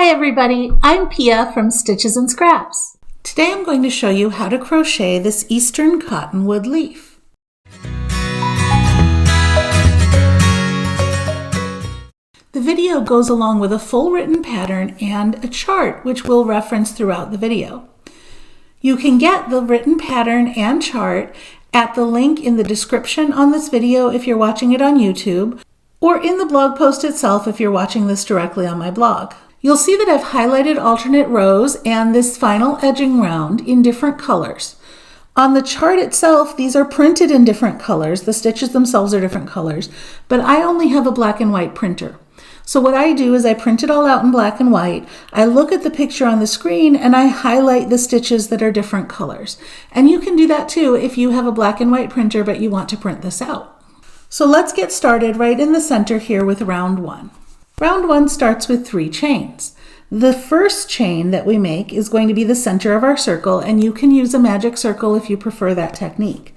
Hi everybody, I'm Pia from Stitches and Scraps. Today I'm going to show you how to crochet this Eastern Cottonwood leaf. The video goes along with a full written pattern and a chart which we'll reference throughout the video. You can get the written pattern and chart at the link in the description on this video if you're watching it on YouTube, or in the blog post itself if you're watching this directly on my blog. You'll see that I've highlighted alternate rows and this final edging round in different colors. On the chart itself, these are printed in different colors. The stitches themselves are different colors, but I only have a black and white printer. So what I do is I print it all out in black and white. I look at the picture on the screen and I highlight the stitches that are different colors. And you can do that too if you have a black and white printer but you want to print this out. So let's get started right in the center here with round one. Round one starts with 3 chains. The first chain that we make is going to be the center of our circle, and you can use a magic circle if you prefer that technique.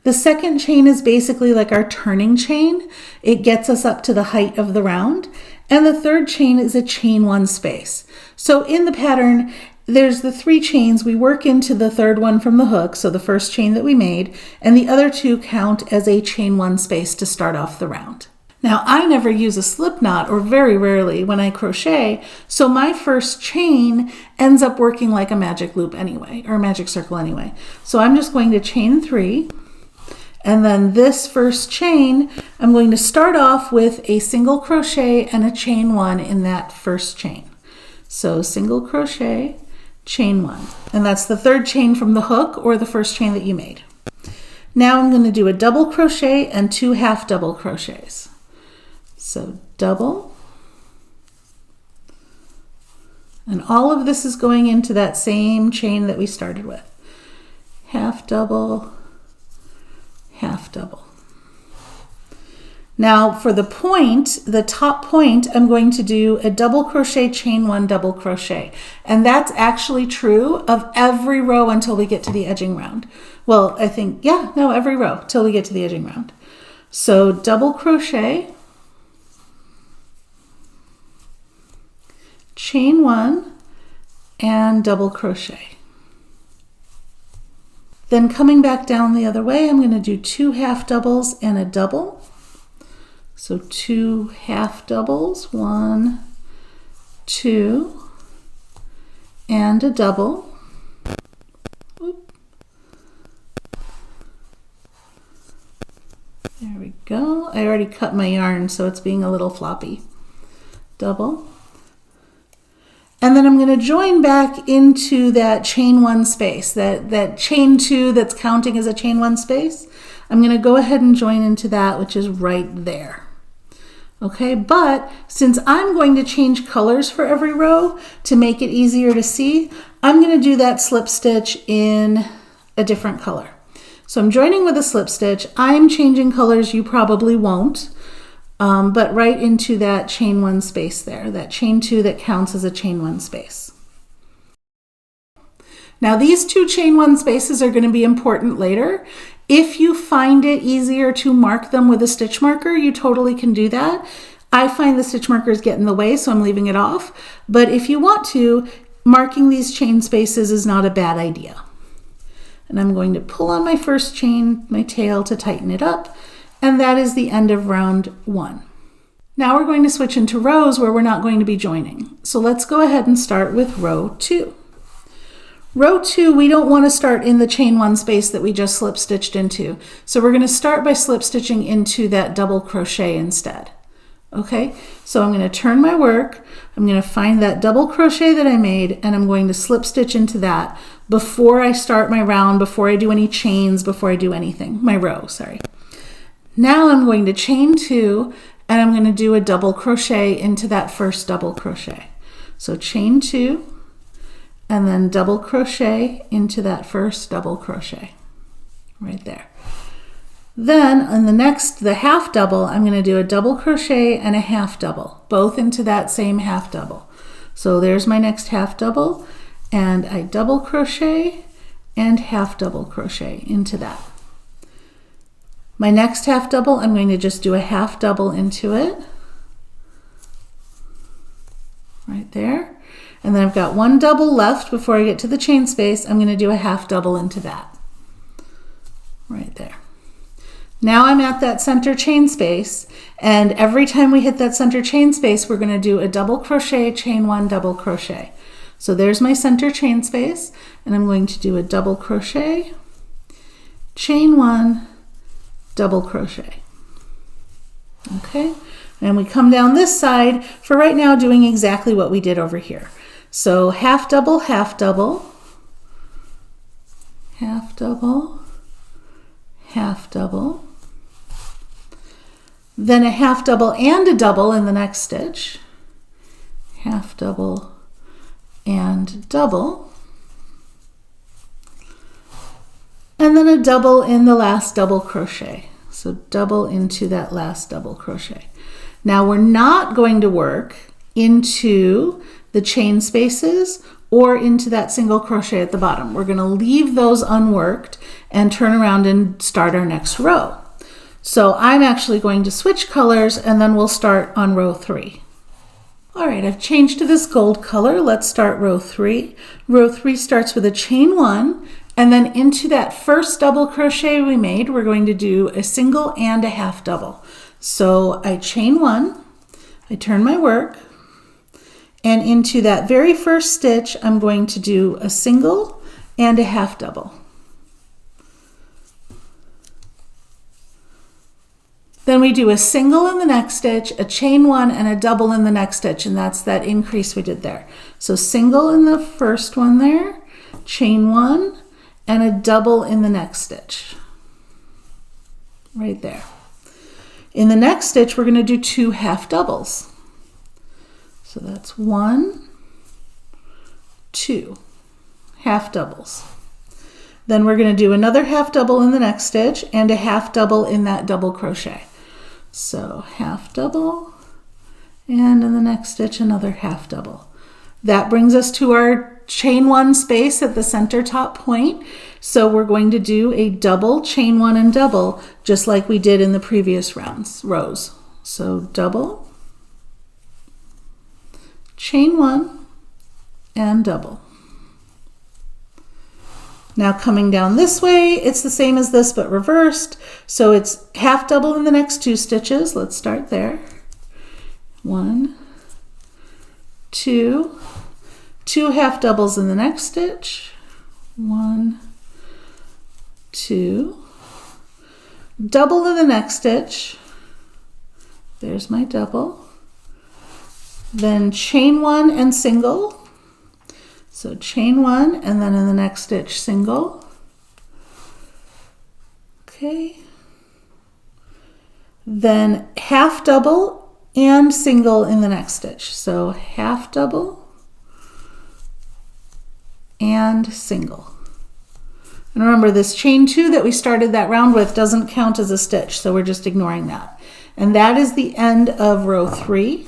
The second chain is basically like our turning chain. It gets us up to the height of the round. And the third chain is a chain 1 space. So in the pattern, there's the 3 chains. We work into the third one from the hook, so the first chain that we made, and the other 2 count as a chain 1 space to start off the round. Now, I never use a slip knot, or very rarely when I crochet, so my first chain ends up working like a magic loop anyway, or a magic circle anyway. So I'm just going to chain 3, and then this first chain, I'm going to start off with a single crochet and a chain 1 in that first chain. So single crochet, chain 1, and that's the third chain from the hook or the first chain that you made. Now I'm going to do a double crochet and 2 half double crochets. So double, and all of this is going into that same chain that we started with. Half double, half double. Now for the point, the top point, I'm going to do a double crochet, chain 1, double crochet. And that's actually true of every row until we get to the edging round. Well, I think, every row till we get to the edging round. So double crochet, chain 1, and double crochet. Then coming back down the other way, I'm going to do 2 half doubles and a double. So 2 half doubles, 1, 2, and a double. Oop. There we go. I already cut my yarn, so it's being a little floppy. Double. And then I'm going to join back into that chain 1 space, that chain 2 that's counting as a chain 1 space. I'm going to go ahead and join into that, which is right there. Okay, but since I'm going to change colors for every row to make it easier to see, I'm going to do that slip stitch in a different color. So I'm joining with a slip stitch. I'm changing colors, you probably won't. But right into that chain 1 space there, that chain 2 that counts as a chain 1 space. Now these 2 chain 1 spaces are going to be important later. If you find it easier to mark them with a stitch marker, you totally can do that. I find the stitch markers get in the way, so I'm leaving it off. But if you want to, marking these chain spaces is not a bad idea. And I'm going to pull on my first chain, my tail, to tighten it up. And that is the end of round 1. Now we're going to switch into rows where we're not going to be joining. So let's go ahead and start with row 2. Row 2, we don't want to start in the chain 1 space that we just slip stitched into. So we're going to start by slip stitching into that double crochet instead. Okay, so I'm going to turn my work, I'm going to find that double crochet that I made, and I'm going to slip stitch into that before I start my round, before I do any chains, before I do anything, my row, sorry. Now I'm going to chain 2 and I'm going to do a double crochet into that first double crochet. So chain 2 and then double crochet into that first double crochet right there. Then on the half double, I'm going to do a double crochet and a half double, both into that same half double. So there's my next half double, and I double crochet and half double crochet into that. My next half double, I'm going to just do a half double into it right there. And then I've got one double left before I get to the chain space. I'm going to do a half double into that, right there. Now I'm at that center chain space, and every time we hit that center chain space, we're going to do a double crochet, chain one, double crochet. So there's my center chain space, and I'm going to do a double crochet, chain one, double crochet. Okay, and we come down this side for right now doing exactly what we did over here. So half double, half double, half double, half double, then a half double and a double in the next stitch, half double and double, and then a double in the last double crochet. So double into that last double crochet. Now we're not going to work into the chain spaces or into that single crochet at the bottom. We're going to leave those unworked and turn around and start our next row. So I'm actually going to switch colors, and then we'll start on row 3. All right, I've changed to this gold color. Let's start row 3. Row 3 starts with a chain one, and then into that first double crochet we made, we're going to do a single and a half double. So I chain one, I turn my work, and into that very first stitch, I'm going to do a single and a half double. Then we do a single in the next stitch, a chain one, and a double in the next stitch, and that's that increase we did there. So single in the first one there, chain one, and a double in the next stitch, right there. In the next stitch, we're going to do 2 half doubles. So that's 1, 2 half doubles. Then we're going to do another half double in the next stitch and a half double in that double crochet. So half double, and in the next stitch another half double. That brings us to our chain one space at the center top point. So we're going to do a double, chain one, and double, just like we did in the previous rows. So double, chain one, and double. Now coming down this way, it's the same as this but reversed. So it's half double in the next 2 stitches. Let's start there. 1, 2, 2 half doubles in the next stitch. 1, 2, double in the next stitch. There's my double. Then chain one and single. So chain one, and then in the next stitch, single. Okay. Then half double and single in the next stitch. So half double and single. And remember, this chain 2 that we started that round with doesn't count as a stitch, so we're just ignoring that. And that is the end of row 3.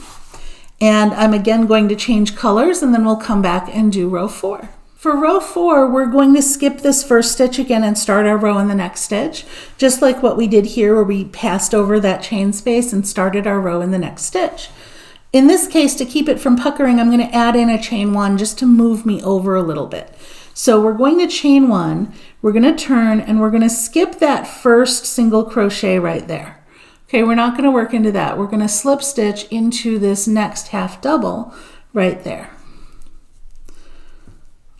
And I'm again going to change colors, and then we'll come back and do row 4. For row 4, we're going to skip this first stitch again and start our row in the next stitch, just like what we did here where we passed over that chain space and started our row in the next stitch. In this case, to keep it from puckering, I'm going to add in a chain one just to move me over a little bit. So we're going to chain one, we're going to turn, and we're going to skip that first single crochet right there. Okay, we're not going to work into that. We're going to slip stitch into this next half double right there.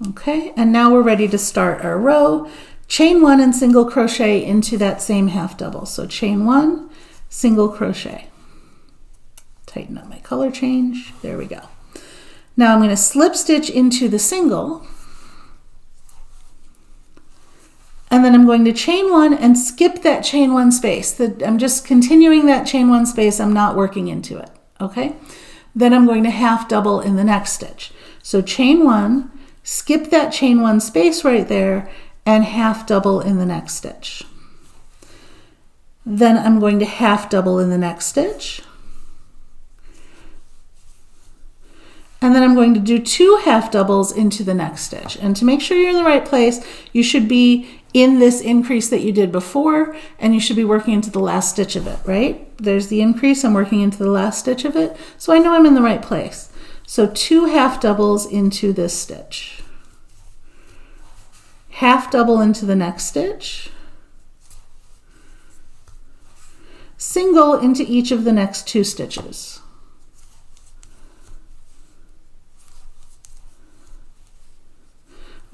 Okay, and now we're ready to start our row. Chain one and single crochet into that same half double. So chain one, single crochet. Tighten up my color change. There we go. Now I'm going to slip stitch into the single. And then I'm going to chain one and skip that chain one space. I'm just continuing that chain one space. I'm not working into it, okay? Then I'm going to half double in the next stitch. So chain one, skip that chain one space right there, and half double in the next stitch. Then I'm going to half double in the next stitch. And then I'm going to do 2 half doubles into the next stitch. And to make sure you're in the right place, you should be in this increase that you did before, and you should be working into the last stitch of it, right? There's the increase, I'm working into the last stitch of it, so I know I'm in the right place. So 2 half doubles into this stitch. Half double into the next stitch. Single into each of the next 2 stitches.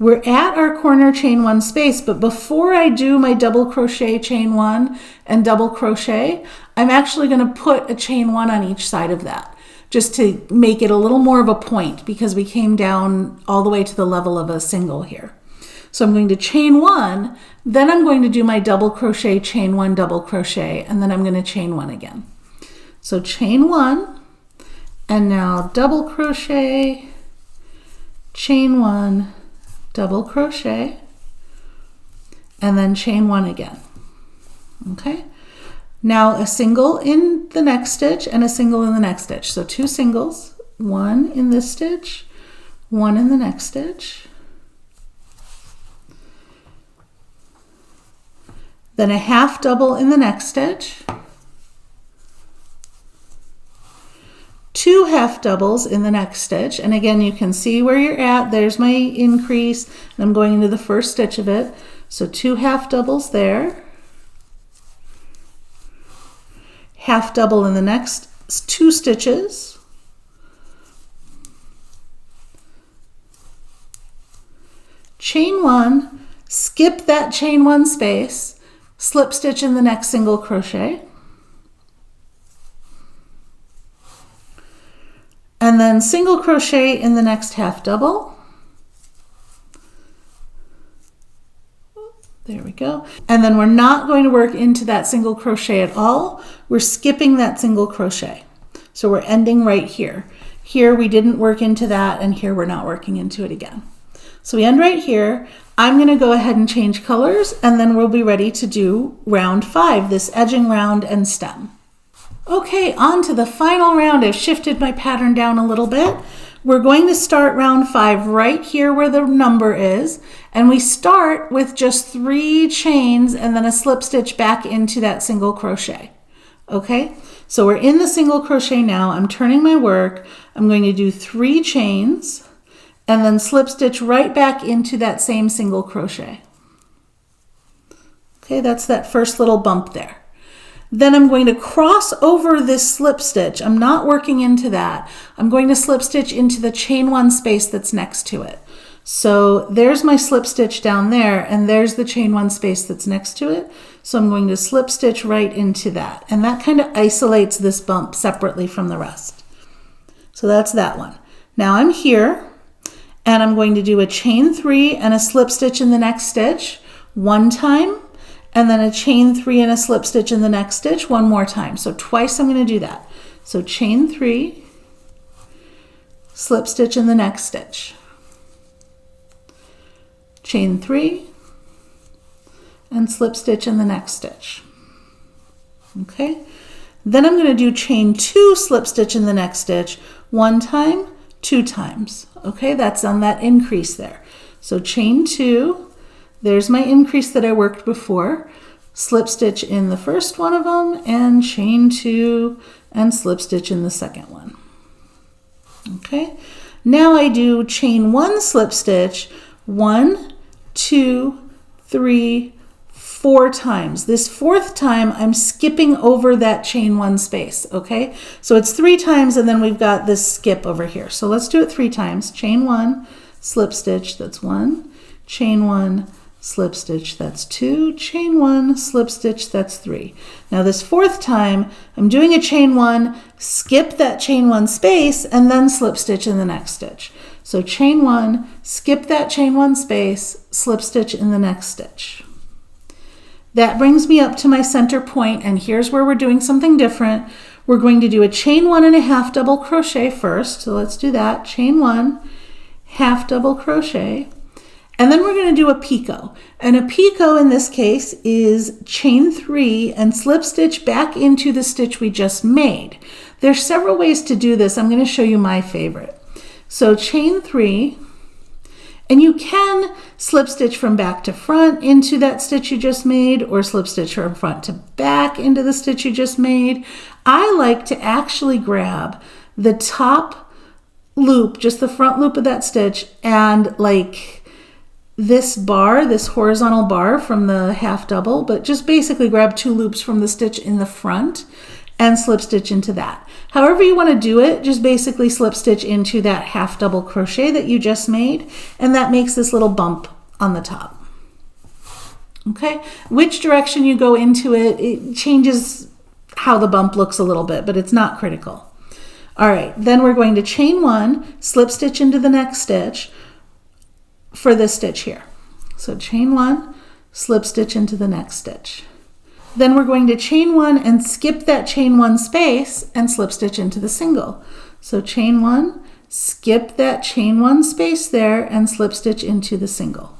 We're at our corner chain 1 space, but before I do my double crochet chain 1 and double crochet, I'm actually going to put a chain 1 on each side of that, just to make it a little more of a point, because we came down all the way to the level of a single here. So I'm going to chain 1, then I'm going to do my double crochet, chain 1, double crochet, and then I'm going to chain 1 again. So chain 1, and now double crochet, chain 1, double crochet, and then chain 1 again. Okay, now a single in the next stitch and a single in the next stitch. So 2 singles, 1 in this stitch, 1 in the next stitch, then a half double in the next stitch, 2 half doubles in the next stitch, and again you can see where you're at. There's my increase, and I'm going into the first stitch of it. So 2 half doubles there, half double in the next 2 stitches, chain 1, skip that chain 1 space, slip stitch in the next single crochet, and then single crochet in the next half double. There we go. And then we're not going to work into that single crochet at all. We're skipping that single crochet. So we're ending right here. Here we didn't work into that, and here we're not working into it again. So we end right here. I'm going to go ahead and change colors, and then we'll be ready to do round 5, this edging round and stem. Okay, on to the final round. I've shifted my pattern down a little bit. We're going to start round 5 right here where the number is, and we start with just 3 chains and then a slip stitch back into that single crochet. Okay, so we're in the single crochet now. I'm turning my work. I'm going to do 3 chains and then slip stitch right back into that same single crochet. Okay, that's that first little bump there. Then I'm going to cross over this slip stitch. I'm not working into that. I'm going to slip stitch into the chain 1 space that's next to it. So there's my slip stitch down there, and there's the chain 1 space that's next to it. So I'm going to slip stitch right into that. And that kind of isolates this bump separately from the rest. So that's that one. Now I'm here, and I'm going to do a chain 3 and a slip stitch in the next stitch 1 time, and then a chain 3 and a slip stitch in the next stitch 1 more time. So twice I'm going to do that. So chain 3, slip stitch in the next stitch, chain 3, and slip stitch in the next stitch. Okay, then I'm going to do chain 2, slip stitch in the next stitch 1 time, 2 times. Okay, that's on that increase there. So chain 2, there's my increase that I worked before, slip stitch in the first one of them, and chain 2 and slip stitch in the second one. Okay, now I do chain 1 slip stitch 1, 2, 3, 4 times. This 4th time I'm skipping over that chain 1 space. Okay, so it's 3 times, and then we've got this skip over here. So let's do it 3 times. Chain 1, slip stitch, that's 1, chain 1, slip stitch, that's 2, chain 1, slip stitch, that's 3. Now this 4th time I'm doing a chain 1, skip that chain 1 space, and then slip stitch in the next stitch. So chain 1, skip that chain 1 space, slip stitch in the next stitch. That brings me up to my center point, and here's where we're doing something different. We're going to do a chain 1 and a half double crochet first. So let's do that. Chain 1, half double crochet, and then we're going to do a picot. And a picot in this case is chain 3 and slip stitch back into the stitch we just made. There's several ways to do this. I'm going to show you my favorite. So chain 3, and you can slip stitch from back to front into that stitch you just made, or slip stitch from front to back into the stitch you just made. I like to actually grab the top loop, just the front loop of that stitch, and like this bar, this horizontal bar from the half double, but just basically grab 2 loops from the stitch in the front and slip stitch into that. However you want to do it, just basically slip stitch into that half double crochet that you just made, and that makes this little bump on the top. Okay, which direction you go into it, it changes how the bump looks a little bit, but it's not critical. All right, then we're going to chain 1, slip stitch into the next stitch for this stitch here. So chain 1, slip stitch into the next stitch. Then we're going to chain 1 and skip that chain 1 space and slip stitch into the single. So chain 1, skip that chain 1 space there and slip stitch into the single.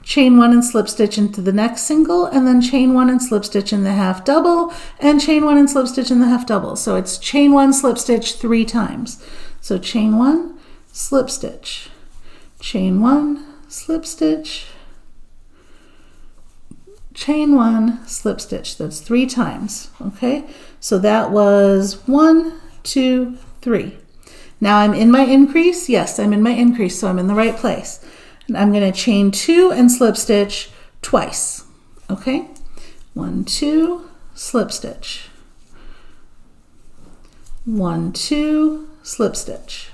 Chain 1 and slip stitch into the next single, and then chain 1 and slip stitch in the half double, and chain 1 and slip stitch in the half double. So it's chain 1, slip stitch 3 times. So chain 1, slip stitch, chain 1, slip stitch, chain 1, slip stitch. That's 3 times. Okay, so that was 1, 2, 3. Now I'm in my increase. Yes, I'm in my increase, so I'm in the right place. And I'm going to chain 2 and slip stitch twice. Okay, 1, 2, slip stitch, 1, 2, slip stitch.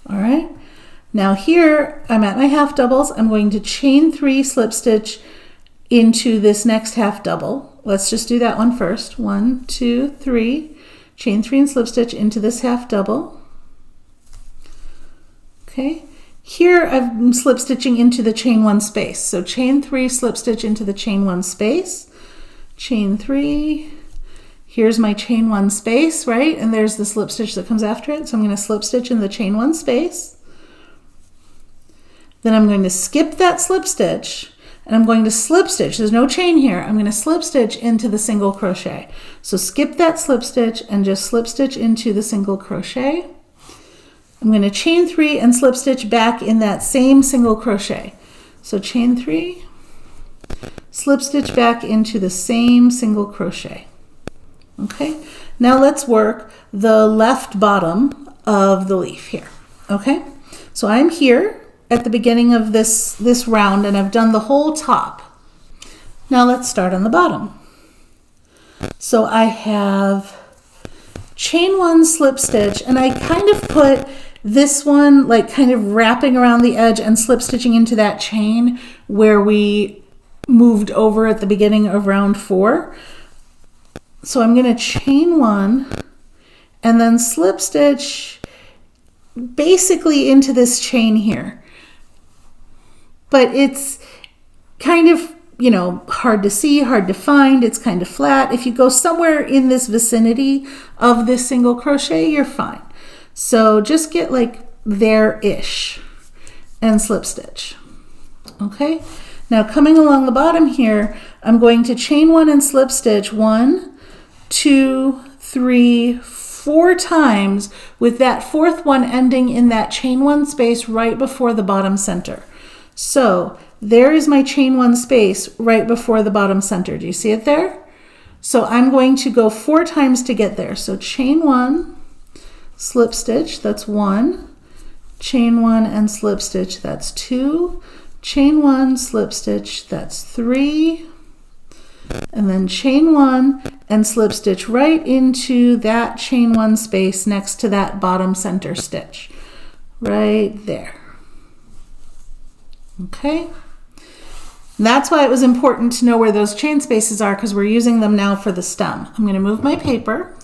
All right, now here I'm at my half doubles. I'm going to chain 3, slip stitch into this next half double. Let's just do that one first. 1, 2, 3, chain 3 and slip stitch into this half double. Okay, here I'm slip stitching into the chain 1 space. So chain 3, slip stitch into the chain 1 space, chain 3, here's my chain 1 space, right? And there's the slip stitch that comes after it. So I'm going to slip stitch in the chain 1 space. Then I'm going to skip that slip stitch and I'm going to slip stitch. There's no chain here. I'm going to slip stitch into the single crochet. So skip that slip stitch and just slip stitch into the single crochet. I'm going to chain 3 and slip stitch back in that same single crochet. So chain 3, slip stitch back into the same single crochet. Okay, now let's work the left bottom of the leaf here. Okay, so I'm here at the beginning of this round and I've done the whole top. Now let's start on the bottom. So I have chain 1, slip stitch, and I kind of put this one like kind of wrapping around the edge and slip stitching into that chain where we moved over at the beginning of round 4. So I'm going to chain 1 and then slip stitch basically into this chain here. But it's kind of, you know, hard to see, hard to find. It's kind of flat. If you go somewhere in this vicinity of this single crochet, you're fine. So just get like there-ish and slip stitch. Okay, now coming along the bottom here, I'm going to chain 1 and slip stitch 1, 2, 3, 4 times, with that 4th one ending in that chain 1 space right before the bottom center. So there is my chain 1 space right before the bottom center. Do you see it there? So I'm going to go 4 times to get there. So chain 1, slip stitch, that's 1, chain 1 and slip stitch, that's 2, chain 1, slip stitch, that's 3, and then chain 1 and slip stitch right into that chain 1 space next to that bottom center stitch, right there. Okay, and that's why it was important to know where those chain spaces are, because we're using them now for the stem. I'm going to move my paper.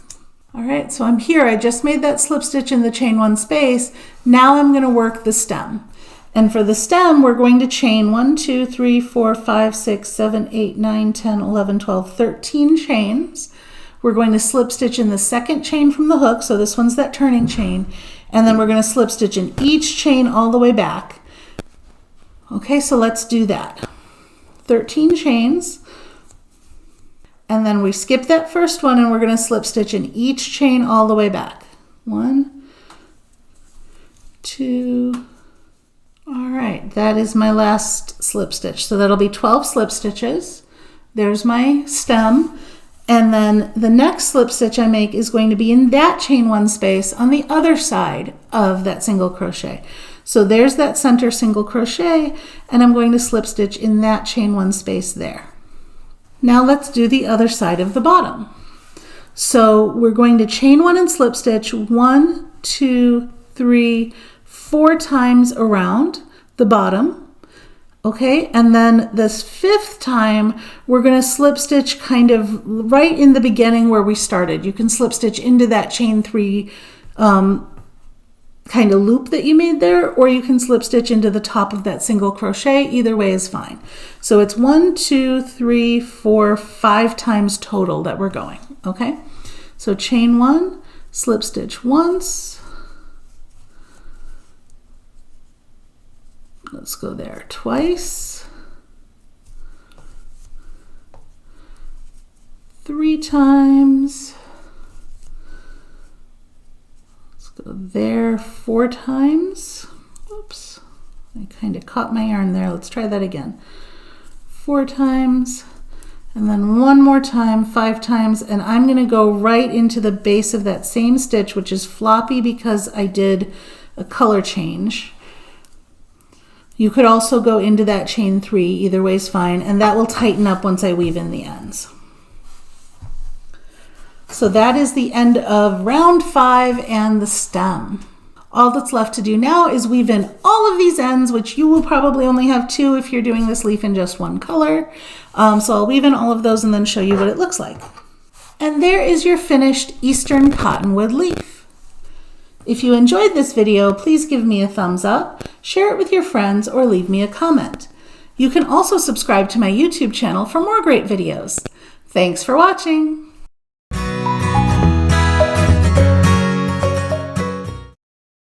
All right, so I'm here. I just made that slip stitch in the chain 1 space. Now I'm going to work the stem. And for the stem, we're going to chain 1, 2, 3, 4, 5, 6, 7, 8, 9, 10, 11, 12, 13 chains. We're going to slip stitch in the second chain from the hook. So this one's that turning chain. And then we're going to slip stitch in each chain all the way back. Okay, so let's do that. 13 chains. And then we skip that first one and we're going to slip stitch in each chain all the way back. 1, 2, all right, that is my last slip stitch. So that'll be 12 slip stitches. There's my stem. And then the next slip stitch I make is going to be in that chain 1 space on the other side of that single crochet. So there's that center single crochet, and I'm going to slip stitch in that chain 1 space there. Now let's do the other side of the bottom. So we're going to chain 1 and slip stitch 1, 2, 3, 4 times around the bottom. Okay, and then this 5th time, we're going to slip stitch kind of right in the beginning where we started. You can slip stitch into that chain 3 kind of loop that you made there, or you can slip stitch into the top of that single crochet. Either way is fine. So it's 1, 2, 3, 4, 5 times total that we're going. Okay, so chain 1, slip stitch once. Let's go there twice, 3 times, let's go there 4 times. Oops, I kind of caught my yarn there. Let's try that again. 4 times, and then 1 more time, 5 times, and I'm going to go right into the base of that same stitch, which is floppy because I did a color change. You could also go into that chain 3, either way is fine, and that will tighten up once I weave in the ends. So that is the end of round 5 and the stem. All that's left to do now is weave in all of these ends, which you will probably only have 2 if you're doing this leaf in just 1 color. So I'll weave in all of those and then show you what it looks like. And there is your finished Eastern Cottonwood leaf. If you enjoyed this video, please give me a thumbs up, share it with your friends, or leave me a comment. You can also subscribe to my YouTube channel for more great videos. Thanks for watching.